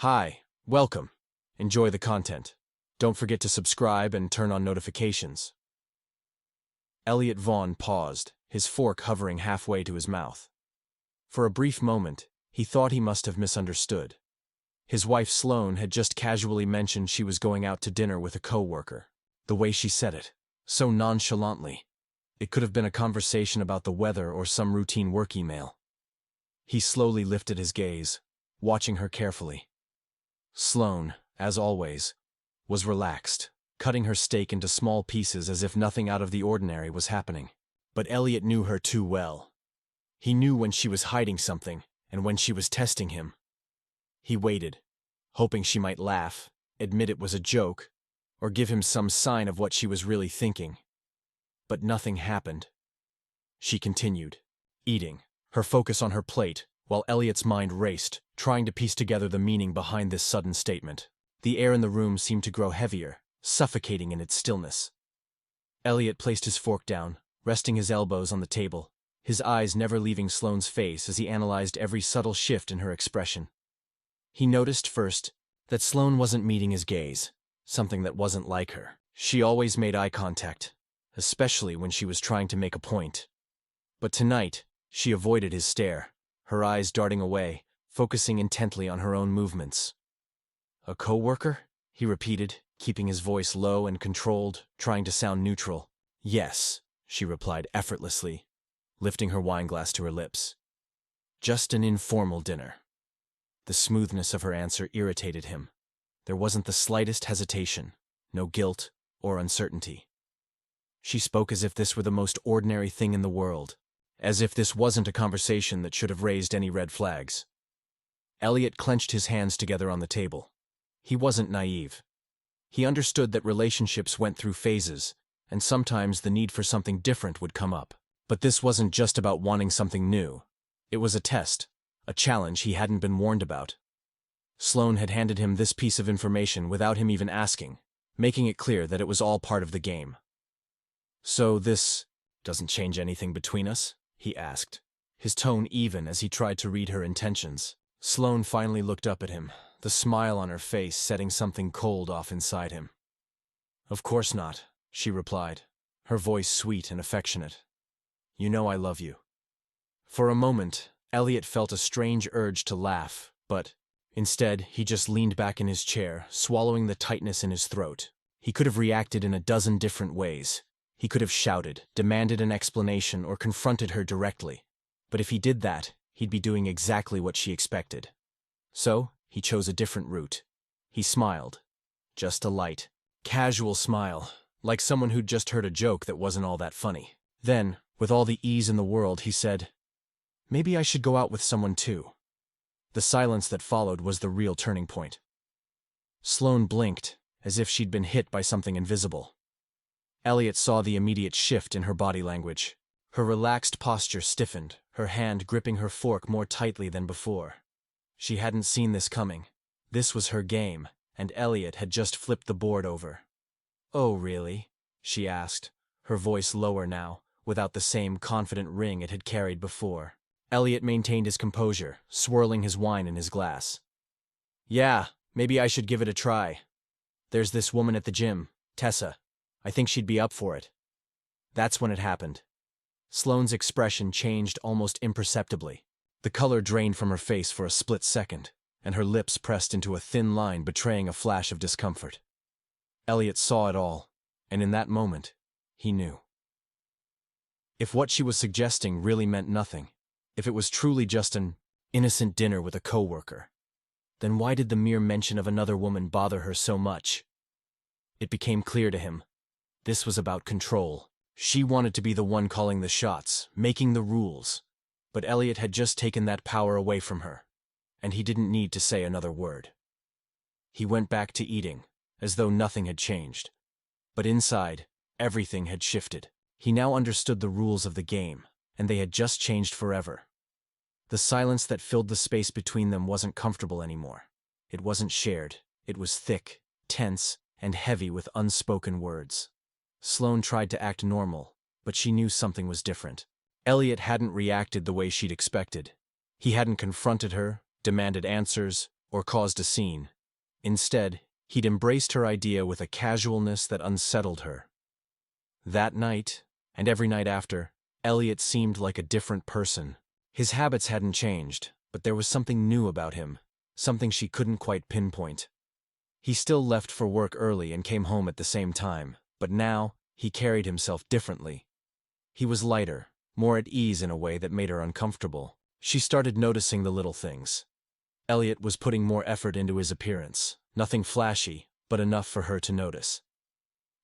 Hi, welcome. Enjoy the content. Don't forget to subscribe and turn on notifications. Elliot Vaughn paused, his fork hovering halfway to his mouth. For a brief moment, he thought he must have misunderstood. His wife Sloane had just casually mentioned she was going out to dinner with a co-worker. The way she said it, so nonchalantly. It could have been a conversation about the weather or some routine work email. He slowly lifted his gaze, watching her carefully. Sloane, as always, was relaxed, cutting her steak into small pieces as if nothing out of the ordinary was happening. But Elliot knew her too well. He knew when she was hiding something and when she was testing him. He waited, hoping she might laugh, admit it was a joke, or give him some sign of what she was really thinking. But nothing happened. She continued, eating, her focus on her plate, while Elliot's mind raced, trying to piece together the meaning behind this sudden statement. The air in the room seemed to grow heavier, suffocating in its stillness. Elliot placed his fork down, resting his elbows on the table, his eyes never leaving Sloane's face as he analyzed every subtle shift in her expression. He noticed first that Sloane wasn't meeting his gaze, something that wasn't like her. She always made eye contact, especially when she was trying to make a point. But tonight, she avoided his stare, her eyes darting away, focusing intently on her own movements. "A co-worker?" he repeated, keeping his voice low and controlled, trying to sound neutral. "Yes," she replied effortlessly, lifting her wineglass to her lips. "Just an informal dinner." The smoothness of her answer irritated him. There wasn't the slightest hesitation, no guilt or uncertainty. She spoke as if this were the most ordinary thing in the world, as if this wasn't a conversation that should have raised any red flags. Elliot clenched his hands together on the table. He wasn't naive. He understood that relationships went through phases, and sometimes the need for something different would come up. But this wasn't just about wanting something new. It was a test, a challenge he hadn't been warned about. Sloane had handed him this piece of information without him even asking, making it clear that it was all part of the game. "So this doesn't change anything between us?" he asked, his tone even as he tried to read her intentions. Sloane finally looked up at him, the smile on her face setting something cold off inside him. "Of course not," she replied, her voice sweet and affectionate. "You know I love you." For a moment, Elliot felt a strange urge to laugh, but instead he just leaned back in his chair, swallowing the tightness in his throat. He could have reacted in a dozen different ways. He could have shouted, demanded an explanation, or confronted her directly. But if he did that, he'd be doing exactly what she expected. So, he chose a different route. He smiled. Just a light, casual smile, like someone who'd just heard a joke that wasn't all that funny. Then, with all the ease in the world, he said, "Maybe I should go out with someone too." The silence that followed was the real turning point. Sloane blinked, as if she'd been hit by something invisible. Elliot saw the immediate shift in her body language. Her relaxed posture stiffened, her hand gripping her fork more tightly than before. She hadn't seen this coming. This was her game, and Elliot had just flipped the board over. "Oh, really?" she asked, her voice lower now, without the same confident ring it had carried before. Elliot maintained his composure, swirling his wine in his glass. "Yeah, maybe I should give it a try. There's this woman at the gym, Tessa. I think she'd be up for it." That's when it happened. Sloane's expression changed almost imperceptibly. The color drained from her face for a split second, and her lips pressed into a thin line betraying a flash of discomfort. Elliot saw it all, and in that moment, he knew. If what she was suggesting really meant nothing, if it was truly just an innocent dinner with a coworker, then why did the mere mention of another woman bother her so much? It became clear to him. This was about control. She wanted to be the one calling the shots, making the rules. But Elliot had just taken that power away from her, and he didn't need to say another word. He went back to eating, as though nothing had changed. But inside, everything had shifted. He now understood the rules of the game, and they had just changed forever. The silence that filled the space between them wasn't comfortable anymore. It wasn't shared. It was thick, tense, and heavy with unspoken words. Sloane tried to act normal, but she knew something was different. Elliot hadn't reacted the way she'd expected. He hadn't confronted her, demanded answers, or caused a scene. Instead, he'd embraced her idea with a casualness that unsettled her. That night, and every night after, Elliot seemed like a different person. His habits hadn't changed, but there was something new about him, something she couldn't quite pinpoint. He still left for work early and came home at the same time, but now he carried himself differently. He was lighter, more at ease in a way that made her uncomfortable. She started noticing the little things. Elliot was putting more effort into his appearance, nothing flashy, but enough for her to notice.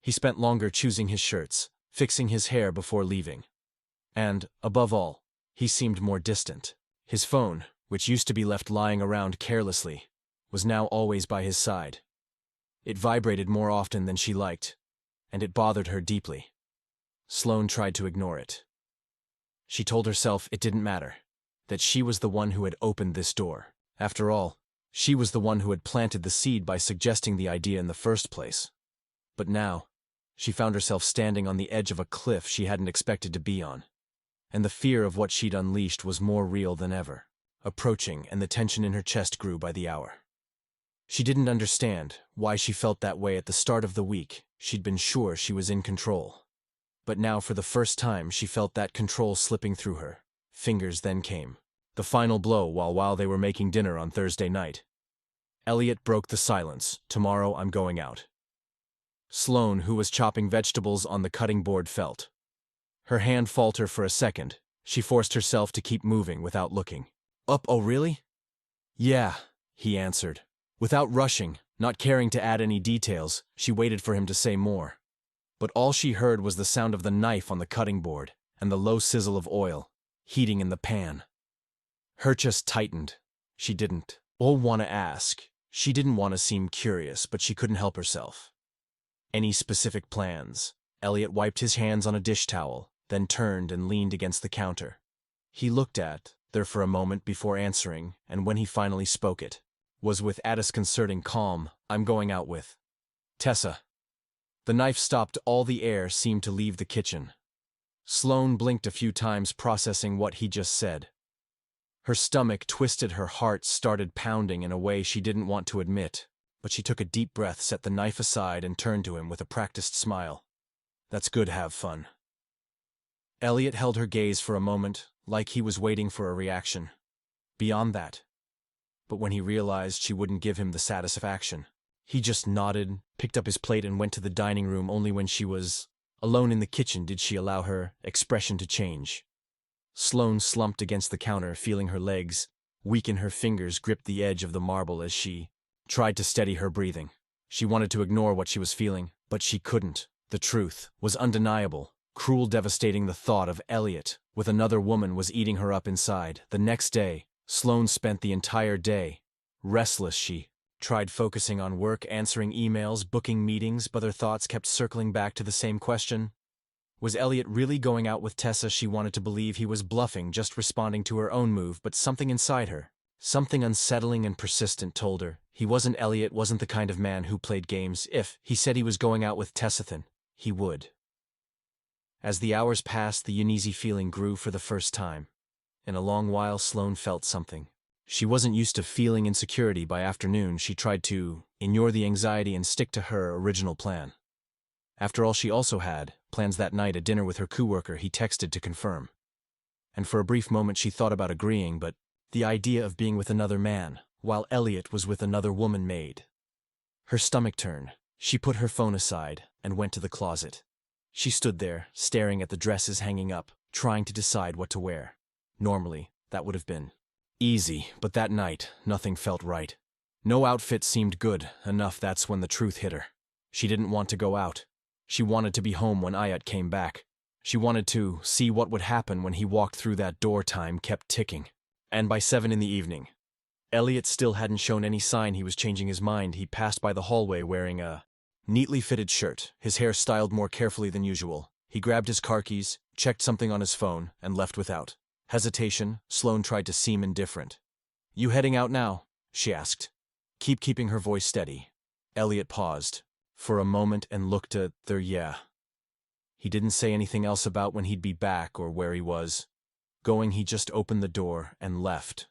He spent longer choosing his shirts, fixing his hair before leaving. And, above all, he seemed more distant. His phone, which used to be left lying around carelessly, was now always by his side. It vibrated more often than she liked, and it bothered her deeply. Sloane tried to ignore it. She told herself it didn't matter, that she was the one who had opened this door. After all, she was the one who had planted the seed by suggesting the idea in the first place. But now, she found herself standing on the edge of a cliff she hadn't expected to be on. And the fear of what she'd unleashed was more real than ever, approaching, and the tension in her chest grew by the hour. She didn't understand why she felt that way at the start of the week. She'd been sure she was in control. But now, for the first time, she felt that control slipping through her. Fingers then came. The final blow while they were making dinner on Thursday night. Elliot broke the silence. "Tomorrow I'm going out." Sloane, who was chopping vegetables on the cutting board, felt. Her hand faltered for a second. She forced herself to keep moving without looking. "Oh really?" "Yeah," he answered. Without rushing, not caring to add any details, she waited for him to say more. But all she heard was the sound of the knife on the cutting board, and the low sizzle of oil, heating in the pan. Her chest tightened. She didn't want to ask. She didn't want to seem curious, but she couldn't help herself. "Any specific plans?" Elliot wiped his hands on a dish towel, then turned and leaned against the counter. He looked at her for a moment before answering, and when he finally spoke it, was with a disconcerting calm. "I'm going out with Tessa." The knife stopped. All the air seemed to leave the kitchen. Sloane blinked a few times, processing what he just said. Her stomach twisted, her heart started pounding in a way she didn't want to admit, but she took a deep breath, set the knife aside, and turned to him with a practiced smile. "That's good, have fun." Elliot held her gaze for a moment, like he was waiting for a reaction. Beyond that. But when he realized she wouldn't give him the satisfaction, he just nodded, picked up his plate, and went to the dining room. Only when she was alone in the kitchen did she allow her expression to change. Sloane slumped against the counter, feeling her legs weaken. Her fingers gripped the edge of the marble as she tried to steady her breathing. She wanted to ignore what she was feeling, but she couldn't. The truth was undeniable, cruel, devastating. The thought of Elliot with another woman was eating her up inside. The next day, Sloane spent the entire day restless. She tried focusing on work, answering emails, booking meetings, but her thoughts kept circling back to the same question. Was Elliot really going out with Tessa? She wanted to believe he was bluffing, just responding to her own move, but something inside her, something unsettling and persistent, told her he wasn't. Elliot wasn't the kind of man who played games. If he said he was going out with Tessa, then he would. As the hours passed, the uneasy feeling grew for the first time. In a long while, Sloane felt something. She wasn't used to feeling insecurity. By afternoon, she tried to ignore the anxiety and stick to her original plan. After all, she also had plans that night, a dinner with her coworker he texted to confirm. And for a brief moment she thought about agreeing, but the idea of being with another man, while Elliot was with another woman, made her stomach turn. She put her phone aside and went to the closet. She stood there, staring at the dresses hanging up, trying to decide what to wear. Normally, that would have been easy, but that night, nothing felt right. No outfit seemed good enough. That's when the truth hit her. She didn't want to go out. She wanted to be home when Ayat came back. She wanted to see what would happen when he walked through that door. Time kept ticking. And by 7 in the evening, Elliot still hadn't shown any sign he was changing his mind. He passed by the hallway wearing a neatly fitted shirt, his hair styled more carefully than usual. He grabbed his car keys, checked something on his phone, and left without hesitation. Sloane tried to seem indifferent. "You heading out now?" she asked, keeping her voice steady. Elliot paused for a moment and looked at her. "Yeah." He didn't say anything else about when he'd be back or where he was going. He just opened the door and left.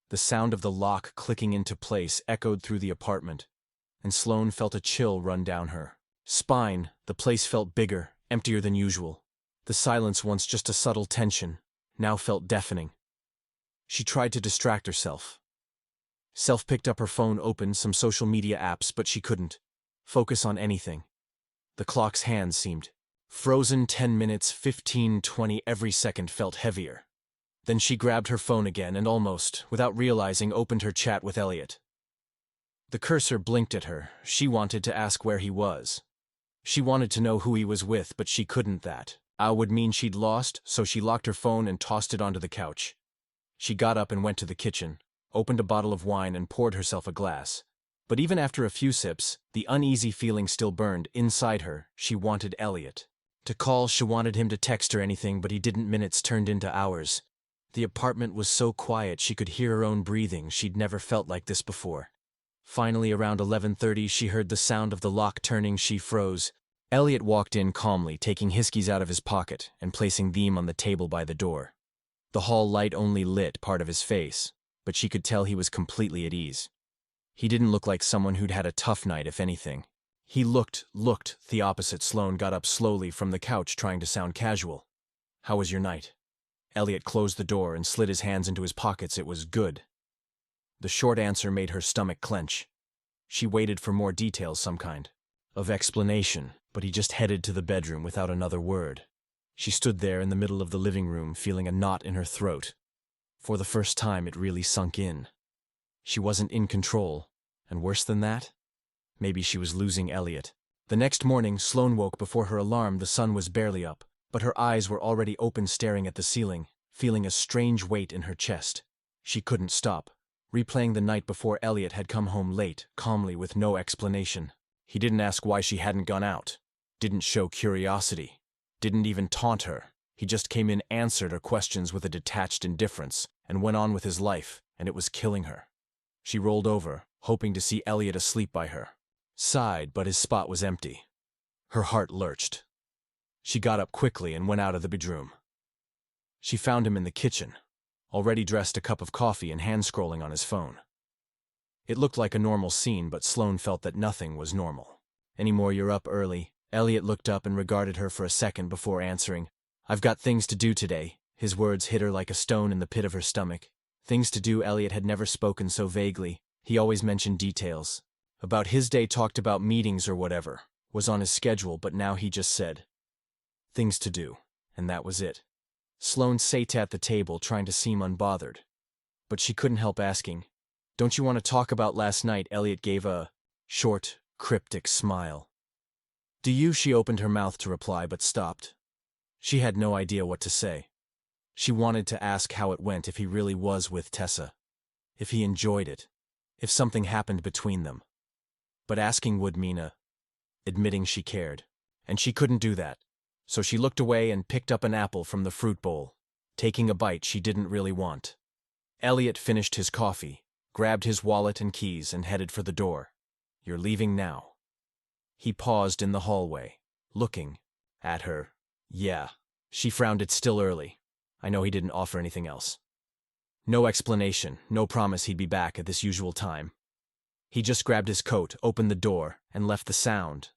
The sound of the lock clicking into place echoed through the apartment, and Sloane felt a chill run down her spine. The place felt bigger, emptier than usual. The silence, once just a subtle tension, now felt deafening. She tried to distract herself. Picked up her phone, opened some social media apps, but she couldn't focus on anything. The clock's hands seemed frozen. 10 minutes, 15, 20, every second felt heavier. Then she grabbed her phone again and almost, without realizing, opened her chat with Elliot. The cursor blinked at her. She wanted to ask where he was. She wanted to know who he was with, but she couldn't. That would mean she'd lost, so she locked her phone and tossed it onto the couch. She got up and went to the kitchen, opened a bottle of wine and poured herself a glass. But even after a few sips, the uneasy feeling still burned inside her. She wanted Elliot to call, she wanted him to text her anything, but he didn't. Minutes turned into hours. The apartment was so quiet she could hear her own breathing. She'd never felt like this before. Finally, around 11:30, she heard the sound of the lock turning. She froze. Elliot walked in calmly, taking his keys out of his pocket and placing them on the table by the door. The hall light only lit part of his face, but she could tell he was completely at ease. He didn't look like someone who'd had a tough night, if anything. He looked the opposite. Sloane got up slowly from the couch, trying to sound casual. "How was your night?" Elliot closed the door and slid his hands into his pockets. "It was good." The short answer made her stomach clench. She waited for more details, some kind of explanation, but he just headed to the bedroom without another word. She stood there in the middle of the living room, feeling a knot in her throat. For the first time, it really sunk in. She wasn't in control, and worse than that, maybe she was losing Elliot. The next morning, Sloane woke before her alarm. The sun was barely up, but her eyes were already open, staring at the ceiling, feeling a strange weight in her chest. She couldn't stop, replaying the night before. Elliot had come home late, calmly, with no explanation. He didn't ask why she hadn't gone out, didn't show curiosity, didn't even taunt her. He just came in, answered her questions with a detached indifference, and went on with his life, and it was killing her. She rolled over, hoping to see Elliot asleep by her side, but his spot was empty. Her heart lurched. She got up quickly and went out of the bedroom. She found him in the kitchen, already dressed, a cup of coffee and hand-scrolling on his phone. It looked like a normal scene, but Sloane felt that nothing was normal anymore. "You're up early." Elliot looked up and regarded her for a second before answering. "I've got things to do today." His words hit her like a stone in the pit of her stomach. Things to do. Elliot had never spoken so vaguely. He always mentioned details about his day, talked about meetings or whatever was on his schedule, but now he just said, "Things to do," and that was it. Sloane sat at the table, trying to seem unbothered, but she couldn't help asking, "Don't you want to talk about last night?" Elliot gave a short, cryptic smile. "Do you?" She opened her mouth to reply, but stopped. She had no idea what to say. She wanted to ask how it went, if he really was with Tessa, if he enjoyed it, if something happened between them. But asking would mean admitting she cared, and she couldn't do that. So she looked away and picked up an apple from the fruit bowl, taking a bite she didn't really want. Elliot finished his coffee, grabbed his wallet and keys, and headed for the door. "You're leaving now?" He paused in the hallway, looking at her. "Yeah." She frowned. "It's still early." I know he didn't offer anything else. No explanation, no promise he'd be back at this usual time. He just grabbed his coat, opened the door, and left. The sound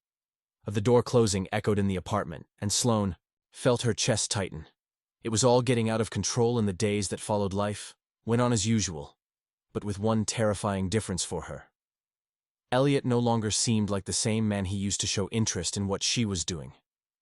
of the door closing echoed in the apartment, and Sloane felt her chest tighten. It was all getting out of control, and the days that followed life went on as usual, but with one terrifying difference for her. Elliot no longer seemed like the same man he used to show interest in what she was doing,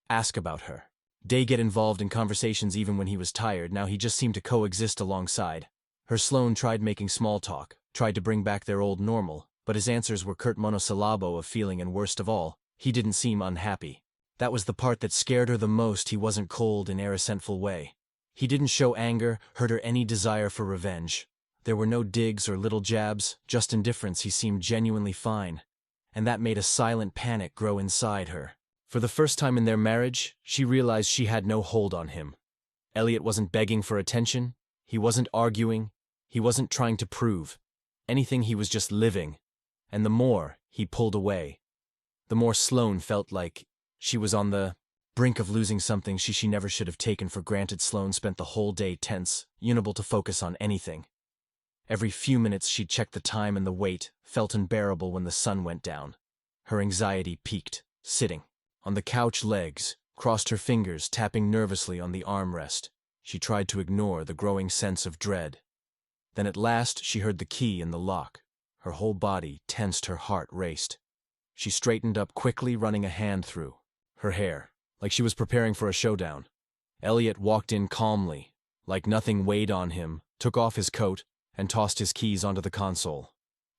ask about her, get involved in conversations even when he was tired. Now he just seemed to coexist alongside her. Sloane tried making small talk, tried to bring back their old normal, but his answers were curt monosyllable of feeling, and worst of all, he didn't seem unhappy. That was the part that scared her the most. He wasn't cold in a resentful way. He didn't show anger, hurt, or any desire for revenge. There were no digs or little jabs, just indifference. He seemed genuinely fine, and that made a silent panic grow inside her. For the first time in their marriage, she realized she had no hold on him. Elliot wasn't begging for attention, he wasn't arguing, he wasn't trying to prove anything. He was just living, and the more he pulled away, the more Sloane felt like she was on the brink of losing something she never should have taken for granted. Sloane spent the whole day tense, unable to focus on anything. Every few minutes she'd check the time, and the wait felt unbearable when the sun went down. Her anxiety peaked, sitting on the couch legs, crossed her fingers, tapping nervously on the armrest. She tried to ignore the growing sense of dread. Then at last she heard the key in the lock. Her whole body tensed, her heart raced. She straightened up quickly, running a hand through her hair, like she was preparing for a showdown. Elliot walked in calmly, like nothing weighed on him, took off his coat, and tossed his keys onto the console.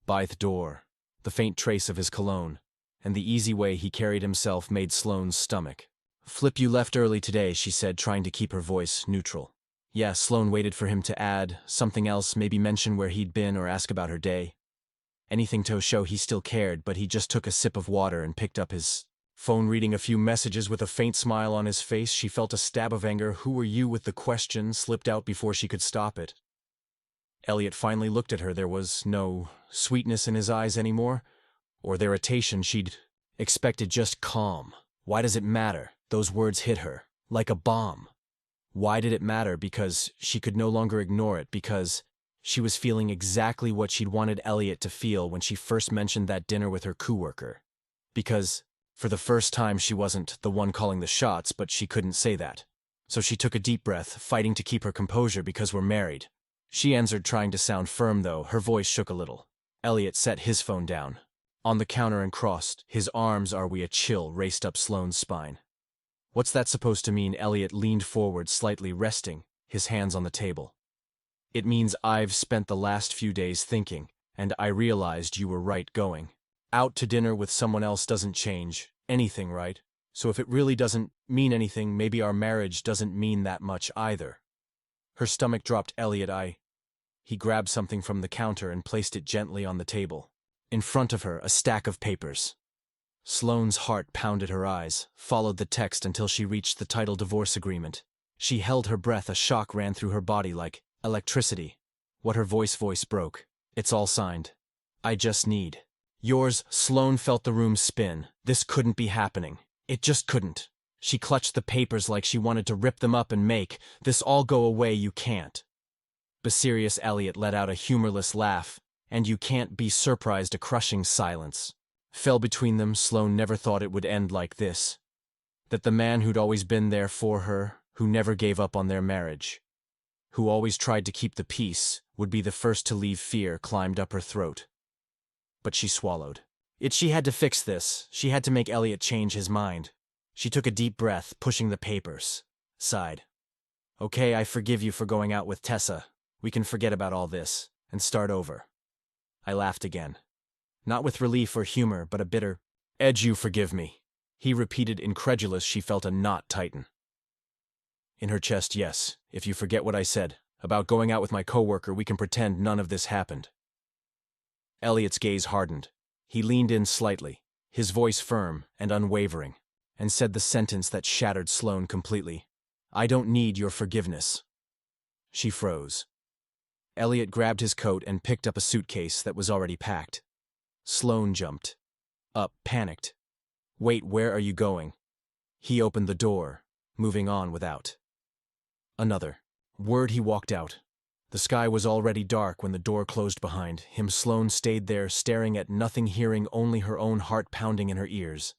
By the door, the faint trace of his cologne, and the easy way he carried himself made Sloane's stomach. "Flip, you left early today," she said, trying to keep her voice neutral. Yeah, Sloane waited for him to add something else, maybe mention where he'd been or ask about her day. Anything to show he still cared, but he just took a sip of water and picked up his phone, reading a few messages with a faint smile on his face. She felt a stab of anger. "Who are you?" with the question slipped out before she could stop it. Elliot finally looked at her. There was no sweetness in his eyes anymore, or the irritation she'd expected, just calm. Why does it matter? Those words hit her like a bomb. Why did it matter? Because she could no longer ignore it, because she was feeling exactly what she'd wanted Elliot to feel when she first mentioned that dinner with her coworker. Because, for the first time, she wasn't the one calling the shots, but she couldn't say that. So she took a deep breath, fighting to keep her composure. "Because we're married," she answered, trying to sound firm, though her voice shook a little. Elliot set his phone down on the counter and crossed his arms. "Are we?" A chill raced up Sloane's spine. "What's that supposed to mean?" Elliot leaned forward slightly, resting his hands on the table. "It means I've spent the last few days thinking, and I realized you were right. Going out to dinner with someone else doesn't change anything, right? So if it really doesn't mean anything, maybe our marriage doesn't mean that much either." Her stomach dropped. "Elliot, He grabbed something from the counter and placed it gently on the table. In front of her, a stack of papers. Sloane's heart pounded, her eyes followed the text until she reached the title divorce agreement. She held her breath. A shock ran through her body like electricity. What her voice broke. "It's all signed. I just need yours." Sloane felt the room spin. This couldn't be happening. It just couldn't. She clutched the papers like she wanted to rip them up and make this all go away. "You can't." Be serious." Elliot let out a humorless laugh. "And you can't be surprised." A crushing silence fell between them. Sloane never thought it would end like this. That the man who'd always been there for her, who never gave up on their marriage, who always tried to keep the peace, would be the first to leave. Fear climbed up her throat. But she swallowed it. She had to fix this. She had to make Elliot change his mind. She took a deep breath, pushing the papers aside. "Okay, I forgive you for going out with Tessa. We can forget about all this and start over." I laughed again. Not with relief or humor, but a bitter edge. "You forgive me?" he repeated, incredulous. She felt a knot tighten in her chest. "Yes, if you forget what I said about going out with my coworker, we can pretend none of this happened." Elliot's gaze hardened. He leaned in slightly, his voice firm and unwavering, and said the sentence that shattered Sloane completely. "I don't need your forgiveness." She froze. Elliot grabbed his coat and picked up a suitcase that was already packed. Sloane jumped up, panicked. "Wait, where are you going?" He opened the door, moving on without another word. He walked out. The sky was already dark when the door closed behind him. Sloane stayed there, staring at nothing, hearing only her own heart pounding in her ears.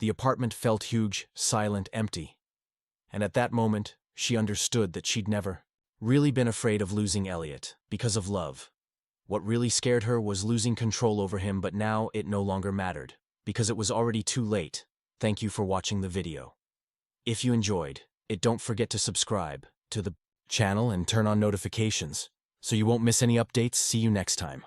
The apartment felt huge, silent, empty. And at that moment, she understood that she'd never really been afraid of losing Elliot because of love. What really scared her was losing control over him, but now it no longer mattered, because it was already too late. Thank you for watching the video. If you enjoyed it, don't forget to subscribe to the channel and turn on notifications so you won't miss any updates. See you next time.